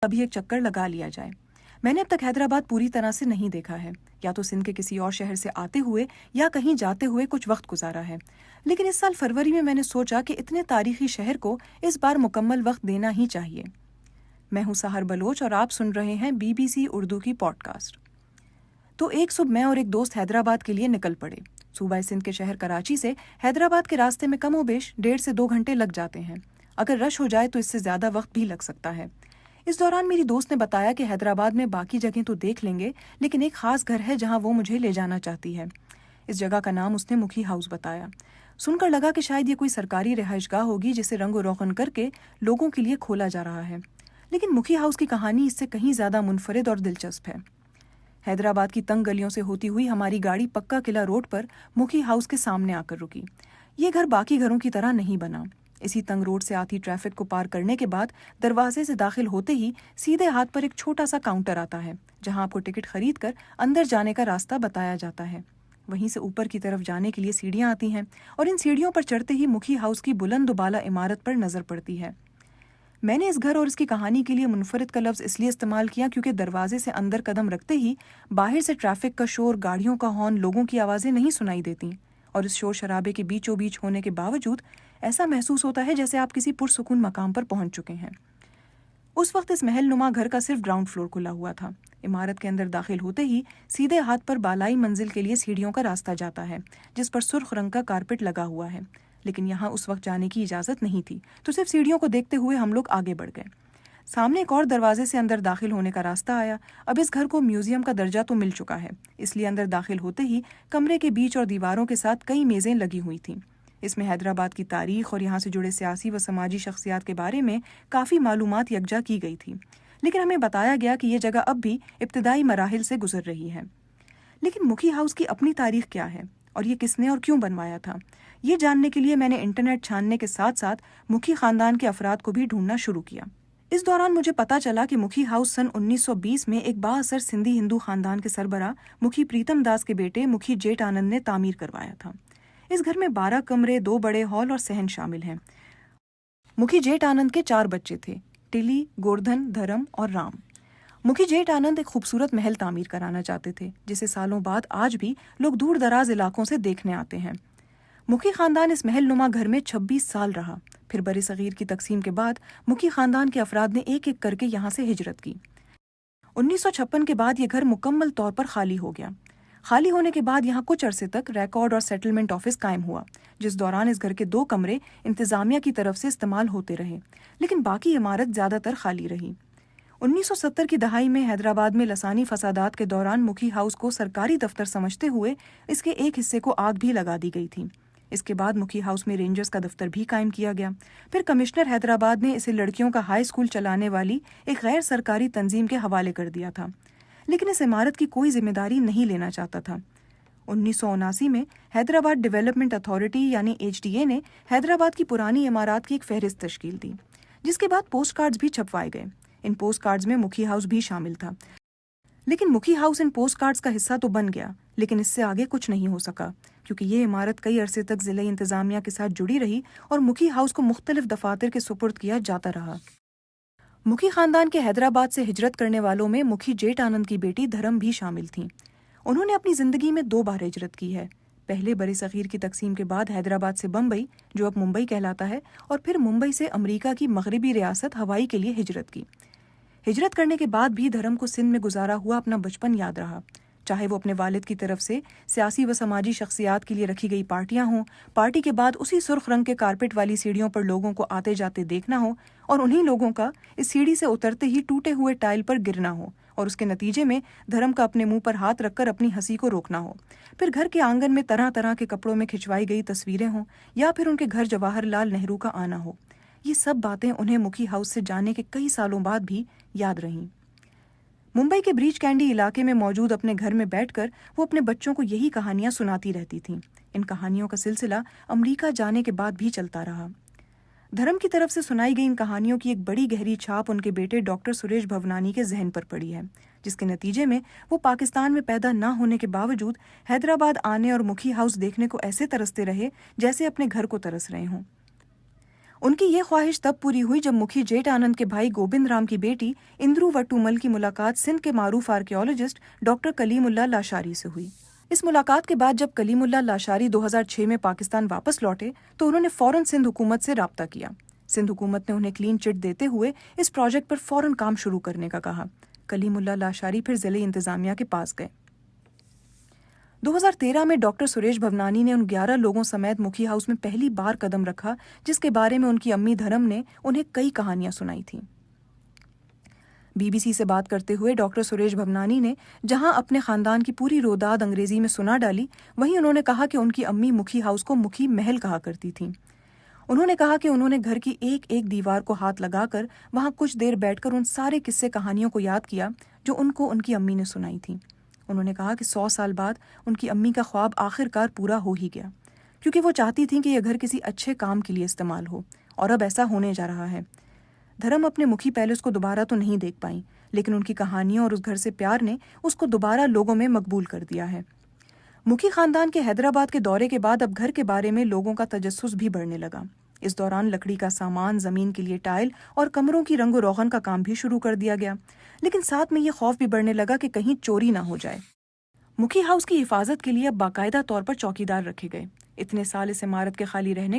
ابھی ایک چکر لگا لیا جائے۔ میں نے اب تک حیدرآباد پوری طرح سے نہیں دیکھا ہے، یا تو سندھ کے کسی اور شہر سے آتے ہوئے یا کہیں جاتے ہوئے کچھ وقت گزارا ہے، لیکن اس سال فروری میں نے سوچا کہ اتنے تاریخی شہر کو اس بار مکمل وقت دینا ہی چاہیے۔ میں ہوں سحر بلوچ اور آپ سن رہے ہیں BBC اردو کی پوڈ کاسٹ۔ تو ایک صبح میں اور ایک دوست حیدرآباد کے لیے نکل پڑے۔ صوبہ سندھ کے شہر کراچی سے حیدرآباد کے راستے میں کم و بیش 1.5 سے 2 گھنٹے لگ جاتے ہیں، اگر رش ہو جائے تو اس سے زیادہ وقت بھی لگ سکتا ہے۔ اس دوران میری دوست نے بتایا کہ حیدرآباد میں باقی جگہیں تو دیکھ لیں گے، لیکن ایک خاص گھر ہے جہاں وہ مجھے لے جانا چاہتی ہے۔ اس جگہ کا نام اس نے مکھی ہاؤس بتایا۔ سن کر لگا کہ شاید یہ کوئی سرکاری رہائش گاہ ہوگی جسے رنگ و روغن کر کے لوگوں کے لیے کھولا جا رہا ہے، لیکن مکھی ہاؤس کی کہانی اس سے کہیں زیادہ منفرد اور دلچسپ ہے۔ حیدرآباد کی تنگ گلیوں سے ہوتی ہوئی ہماری گاڑی پکا قلعہ روڈ پر مکھی ہاؤس کے سامنے آ کر رکی۔ یہ گھر باقی گھروں کی طرح نہیں بنا۔ اسی تنگ روڈ سے آتی ٹریفک کو پار کرنے کے بعد دروازے سے داخل ہوتے ہی سیدھے ہاتھ پر ایک چھوٹا سا کاؤنٹر آتا ہے، جہاں آپ کو ٹکٹ خرید کر اندر جانے کا راستہ بتایا جاتا ہے۔ وہیں سے اوپر کی طرف جانے کے لیے سیڑھیاں آتی ہیں، اور ان سیڑھیوں پر چڑھتے ہی مکھی ہاؤس کی بلند و بالا عمارت پر نظر پڑتی ہے۔ میں نے اس گھر اور اس کی کہانی کے لیے منفرد کا لفظ اس لیے استعمال کیا کیونکہ دروازے سے اندر قدم رکھتے ہی باہر سے ٹریفک کا شور، گاڑیوں کا ہارن، لوگوں کی آوازیں نہیں سنائی دیتی، اور اس شور شرابے کے بیچوں بیچ ہونے کے باوجود ایسا محسوس ہوتا ہے جیسے آپ کسی پرسکون مقام پر پہنچ چکے ہیں۔ اس وقت اس محل نما گھر کا صرف گراؤنڈ فلور کھلا ہوا تھا۔ عمارت کے اندر داخل ہوتے ہی سیدھے ہاتھ پر بالائی منزل کے لیے سیڑھیوں کا راستہ جاتا ہے، جس پر سرخ رنگ کا کارپٹ لگا ہوا ہے، لیکن یہاں اس وقت جانے کی اجازت نہیں تھی، تو صرف سیڑھیوں کو دیکھتے ہوئے ہم لوگ آگے بڑھ گئے۔ سامنے ایک اور دروازے سے اندر داخل ہونے کا راستہ آیا۔ اب اس گھر کو میوزیم کا درجہ تو مل چکا ہے، اس لیے اندر داخل ہوتے ہی کمرے کے بیچ اور دیواروں کے ساتھ کئی میزیں لگی ہوئی تھیں۔ اس میں حیدرآباد کی تاریخ اور یہاں سے جڑے سیاسی و سماجی شخصیات کے بارے میں کافی معلومات یکجا کی گئی تھی، لیکن ہمیں بتایا گیا کہ یہ جگہ اب بھی ابتدائی مراحل سے گزر رہی ہے۔ لیکن مکھی ہاؤس کی اپنی تاریخ کیا ہے، اور یہ کس نے اور کیوں بنوایا تھا، یہ جاننے کے لیے میں نے انٹرنیٹ چھاننے کے ساتھ ساتھ مکھی خاندان کے افراد کو بھی ڈھونڈنا شروع کیا۔ اس دوران مجھے پتا چلا کہ مکھی ہاؤس سن 1920 میں ایک بااثر سندھی ہندو خاندان کے سربراہ مکھی پریتم داس کے بیٹے مکھی جیٹ آنند نے تعمیر کروایا تھا۔ اس گھر میں 12 کمرے، 2 بڑے ہال اور صحن شامل ہیں۔ مکھی جیٹ آنند کے 4 بچے تھے، ٹلی، گوردھن، دھرم اور رام۔ مکھی جیٹ آنند ایک خوبصورت محل تعمیر کرانا چاہتے تھے، جسے سالوں بعد آج بھی لوگ دور دراز علاقوں سے دیکھنے آتے ہیں۔ مکھی خاندان اس محل نما گھر میں 26 سال رہا، پھر بر صغیر کی تقسیم کے بعد مکھی خاندان کے افراد نے ایک ایک کر کے یہاں سے ہجرت کی۔ 1956 کے بعد یہ گھر مکمل طور پر خالی ہو گیا۔ خالی ہونے کے بعد یہاں کچھ عرصے تک ریکارڈ اور سیٹلمنٹ آفس قائم ہوا، جس دوران اس گھر کے 2 کمرے انتظامیہ کی طرف سے استعمال ہوتے رہے، لیکن باقی عمارت زیادہ تر خالی رہی۔ 1970 کی دہائی میں حیدرآباد میں لسانی فسادات کے دوران مکھی ہاؤس کو سرکاری دفتر سمجھتے ہوئے اس کے ایک حصے کو آگ بھی لگا دی گئی تھی۔ اس کے بعد مکھی ہاؤس میں رینجرز کا دفتر بھی قائم کیا گیا۔ پھر کمشنر حیدرآباد نے اسے لڑکیوں کا ہائی اسکول چلانے والی ایک غیر سرکاری تنظیم کے حوالے کر دیا تھا، لیکن اس عمارت کی کوئی ذمہ داری نہیں لینا چاہتا تھا۔ 1979 میں حیدرآباد ڈیولپمنٹ اتھارٹی یعنی HDA نے حیدرآباد کی پرانی عمارات کی ایک فہرست تشکیل دی، جس کے بعد پوسٹ کارڈز بھی چھپوائے گئے۔ ان پوسٹ کارڈز میں مکھی ہاؤس بھی شامل تھا، لیکن مکھی ہاؤس ان پوسٹ کارڈز کا حصہ تو بن گیا، لیکن اس سے آگے کچھ نہیں ہو سکا، کیونکہ یہ عمارت کئی عرصے تک ضلعی انتظامیہ کے ساتھ جڑی رہی اور مکھی ہاؤس کو مختلف دفاتر کے سپرد کیا جاتا رہا۔ مکھی خاندان کے حیدرآباد سے ہجرت کرنے والوں میں مکھی جیٹ آنند کی بیٹی دھرم بھی شامل تھیں۔ انہوں نے اپنی زندگی میں 2 بار ہجرت کی ہے، پہلے بر صغیر کی تقسیم کے بعد حیدرآباد سے بمبئی، جو اب ممبئی کہلاتا ہے، اور پھر ممبئی سے امریکہ کی مغربی ریاست ہوائی کے لیے ہجرت کی۔ ہجرت کرنے کے بعد بھی دھرم کو سندھ میں گزارا ہوا اپنا بچپن یاد رہا، چاہے وہ اپنے والد کی طرف سے سیاسی و سماجی شخصیات کے لیے رکھی گئی پارٹیاں ہوں، پارٹی کے بعد اسی سرخ رنگ کے کارپٹ والی سیڑھیوں پر لوگوں کو آتے جاتے دیکھنا ہو، اور انہی لوگوں کا اس سیڑھی سے اترتے ہی ٹوٹے ہوئے ٹائل پر گرنا ہو، اور اس کے نتیجے میں دھرم کا اپنے منہ پر ہاتھ رکھ کر اپنی ہنسی کو روکنا ہو، پھر گھر کے آنگن میں طرح طرح کے کپڑوں میں کھنچوائی گئی تصویریں ہوں، یا پھر ان کے گھر جواہر لال نہرو کا آنا ہو۔ یہ سب باتیں انہیں مکھی ہاؤس سے جانے کے کئی سالوں بعد بھی یاد رہیں۔ ممبئی کے بریچ کینڈی علاقے میں موجود اپنے گھر میں بیٹھ کر وہ اپنے بچوں کو یہی کہانیاں سناتی رہتی تھیں۔ ان کہانیوں کا سلسلہ امریکہ جانے کے بعد بھی چلتا رہا۔ دھرم کی طرف سے سنائی گئی ان کہانیوں کی ایک بڑی گہری چھاپ ان کے بیٹے ڈاکٹر سریش بھونانی کے ذہن پر پڑی ہے، جس کے نتیجے میں وہ پاکستان میں پیدا نہ ہونے کے باوجود حیدرآباد آنے اور مکھی ہاؤس دیکھنے کو ایسے ترستے رہے جیسے اپنے گھر کو ترس رہے ہوں۔ ان کی یہ خواہش تب پوری ہوئی جب مکھی جیٹ آنند کے بھائی گوبند رام کی بیٹی اندرو وٹومل کی ملاقات سندھ کے معروف آرکیولوجسٹ ڈاکٹر کلیم اللہ لاشاری سے ہوئی۔ اس ملاقات کے بعد جب کلیم اللہ لاشاری 2006 میں پاکستان واپس لوٹے تو انہوں نے فوراً سندھ حکومت سے رابطہ کیا۔ سندھ حکومت نے انہیں کلین چٹ دیتے ہوئے اس پروجیکٹ پر فوراً کام شروع کرنے کا کہا۔ کلیم اللہ لاشاری پھر ضلعی انتظامیہ کے پاس گئے۔ 2013 میں ڈاکٹر سریش بھونانی نے ان 11 لوگوں سمیت مکھی ہاؤس میں پہلی بار قدم رکھا جس کے بارے میں ان کی امی دھرم نے انہیں کئی کہانیاں سنائی تھیں۔ BBC سے بات کرتے ہوئے ڈاکٹر سریش بھونانی نے جہاں اپنے خاندان کی پوری روداد انگریزی میں سنا ڈالی، وہیں انہوں نے کہا کہ ان کی امی مکھی ہاؤس کو مکھی محل کہا کرتی تھیں۔ انہوں نے کہا کہ انہوں نے گھر کی ایک ایک دیوار کو ہاتھ لگا کر وہاں کچھ دیر بیٹھ کر ان سارے قصے کہانیوں کو یاد کیا جو ان کو ان کی امی نے سنائی تھیں۔ انہوں نے کہا کہ 100 سال بعد ان کی امی کا خواب آخر کار پورا ہو ہی گیا، کیونکہ وہ چاہتی تھیں کہ یہ گھر کسی اچھے کام کے لیے استعمال ہو، اور اب ایسا ہونے جا رہا ہے۔ دھرم اپنے مکھی پیلس کو دوبارہ تو نہیں دیکھ پائیں، لیکن ان کی کہانیوں اور اس گھر سے پیار نے اس کو دوبارہ لوگوں میں مقبول کر دیا ہے۔ مکھی خاندان کے حیدرآباد کے دورے کے بعد اب گھر کے بارے میں لوگوں کا تجسس بھی بڑھنے لگا۔ اس دوران لکڑی کا سامان، زمین کے لیے ٹائل اور کمروں کی رنگ و روغن کا کام بھی شروع کر دیا گیا، لیکن ساتھ میں یہ خوف بھی بڑھنے لگا کہ کہیں چوری نہ ہو جائے۔ مکھی ہاؤس کی حفاظت کے لیے اب باقاعدہ طور پر چوکیدار رکھے گئے۔ اتنے سال اس عمارت کے خالی رہنے